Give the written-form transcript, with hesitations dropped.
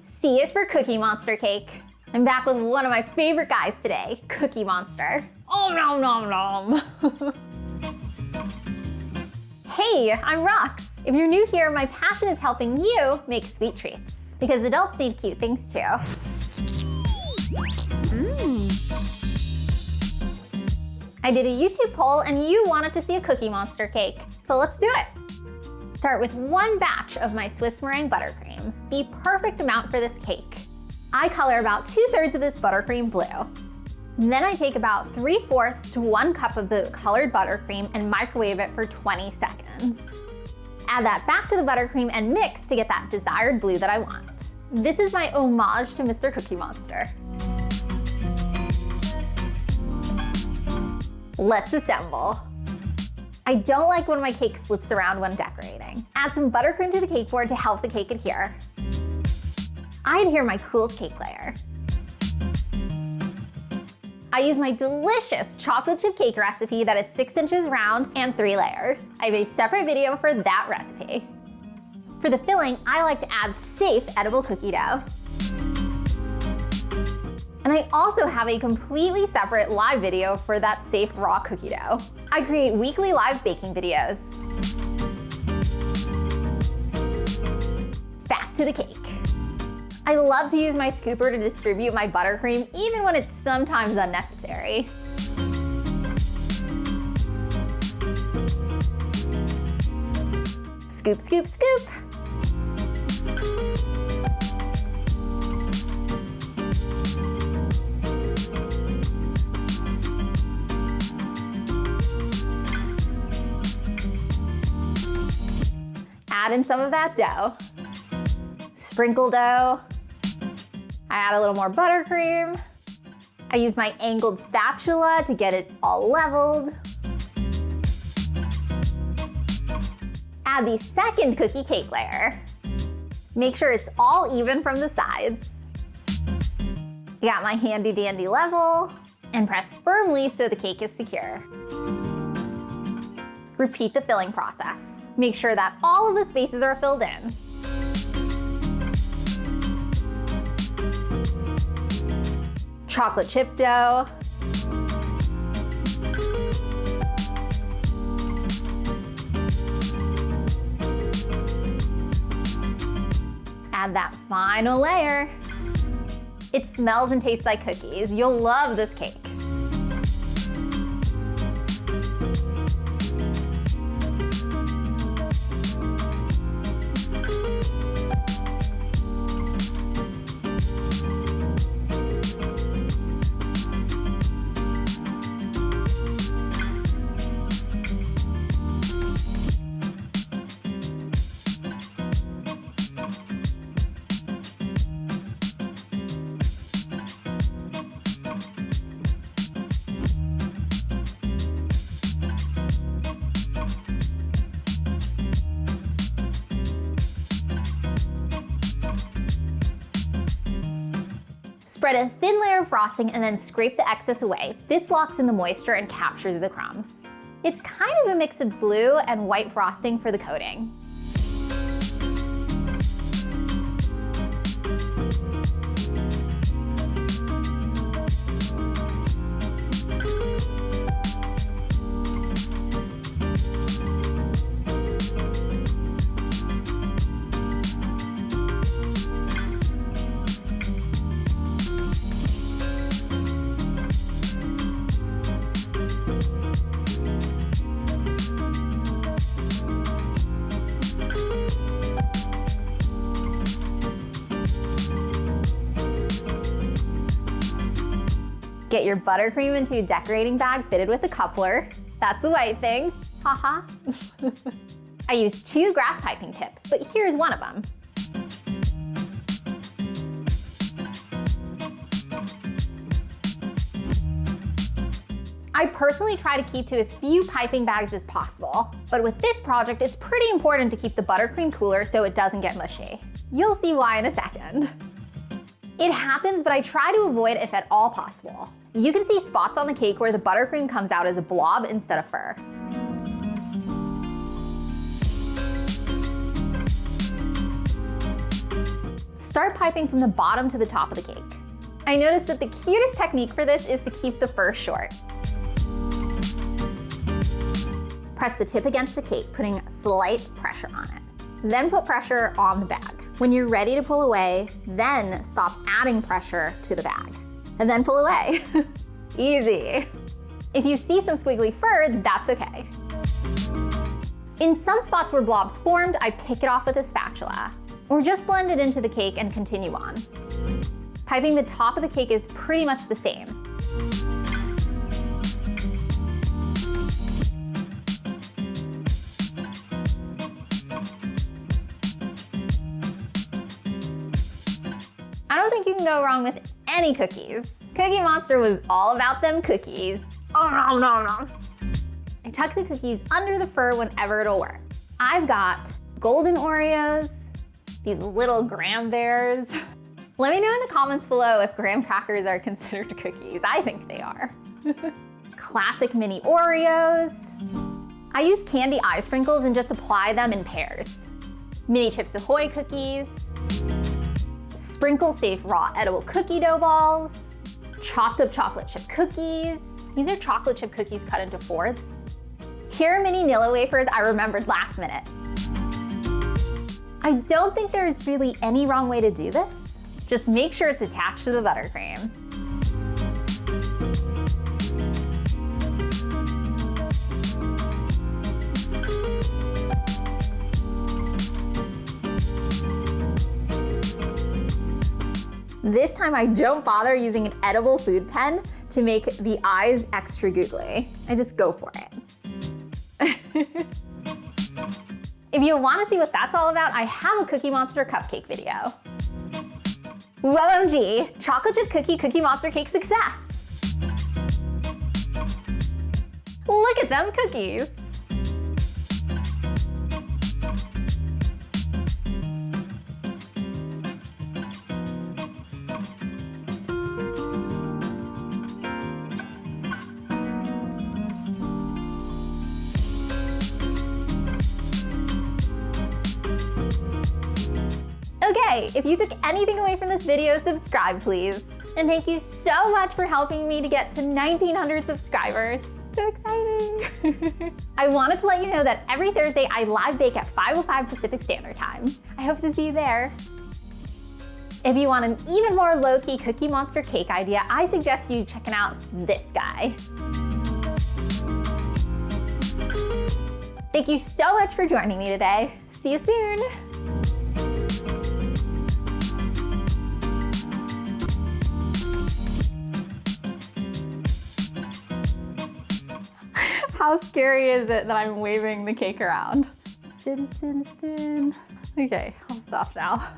C is for Cookie Monster cake. I'm back with one of my favorite guys today, Cookie Monster. Oh, nom nom nom. Hey, I'm Rox. If you're new here, my passion is helping you make sweet treats. Because adults need cute things too. I did a YouTube poll and you wanted to see a Cookie Monster cake. So let's do it. Start with one batch of my Swiss meringue buttercream, the perfect amount for this cake. I color about 2/3 of this buttercream blue. Then I take about 3/4 to 1 cup of the colored buttercream and microwave it for 20 seconds. Add that back to the buttercream and mix to get that desired blue that I want. This is my homage to Mr. Cookie Monster. Let's assemble. I don't like when my cake slips around when decorating. Add some buttercream to the cake board to help the cake adhere. I adhere my cooled cake layer. I use my delicious chocolate chip cake recipe that is 6 inches round and 3 layers. I have a separate video for that recipe. For the filling, I like to add safe edible cookie dough. And I also have a completely separate live video for that safe raw cookie dough. I create weekly live baking videos. Back to the cake. I love to use my scooper to distribute my buttercream even when it's sometimes unnecessary. Scoop, scoop, scoop. Add in some of that dough. Sprinkle dough. I add a little more buttercream. I use my angled spatula to get it all leveled. Add the second cookie cake layer. Make sure it's all even from the sides. I got my handy dandy level and press firmly so the cake is secure. Repeat the filling process. Make sure that all of the spaces are filled in. Chocolate chip dough. Add that final layer. It smells and tastes like cookies. You'll love this cake. Spread a thin layer of frosting and then scrape the excess away. This locks in the moisture and captures the crumbs. It's kind of a mix of blue and white frosting for the coating. Get your buttercream into a decorating bag fitted with a coupler. That's the white thing, haha. I used 2 grass piping tips, but here's one of them. I personally try to keep to as few piping bags as possible, but with this project, it's pretty important to keep the buttercream cooler so it doesn't get mushy. You'll see why in a second. It happens, but I try to avoid if at all possible. You can see spots on the cake where the buttercream comes out as a blob instead of fur. Start piping from the bottom to the top of the cake. I noticed that the cutest technique for this is to keep the fur short. Press the tip against the cake, putting slight pressure on it. Then put pressure on the bag. When you're ready to pull away, then stop adding pressure to the bag. And then pull away. Easy. If you see some squiggly fur, that's okay. In some spots where blobs formed, I pick it off with a spatula, or just blend it into the cake and continue on. Piping the top of the cake is pretty much the same. I don't think you can go wrong with any cookies. Cookie Monster was all about them cookies. Oh no, no, no. I tuck the cookies under the fur whenever it'll work. I've got golden Oreos, these little graham bears. Let me know in the comments below if graham crackers are considered cookies. I think they are. Classic mini Oreos. I use candy eye sprinkles and just apply them in pairs. Mini Chips Ahoy cookies. Sprinkle safe raw edible cookie dough balls. Chopped up chocolate chip cookies. These are chocolate chip cookies cut into fourths. Here are mini Nilla wafers I remembered last minute. I don't think there's really any wrong way to do this. Just make sure it's attached to the buttercream. This time I don't bother using an edible food pen to make the eyes extra googly. I just go for it. If you want to see what that's all about, I have a Cookie Monster cupcake video. OMG, chocolate chip Cookie Monster cake success. Look at them cookies. Okay, if you took anything away from this video, subscribe please. And thank you so much for helping me to get to 1,900 subscribers. So exciting. I wanted to let you know that every Thursday I live bake at 5:05 Pacific Standard Time. I hope to see you there. If you want an even more low-key Cookie Monster cake idea, I suggest you checking out this guy. Thank you so much for joining me today. See you soon. How scary is it that I'm waving the cake around? Spin, spin, spin. Okay, I'll stop now.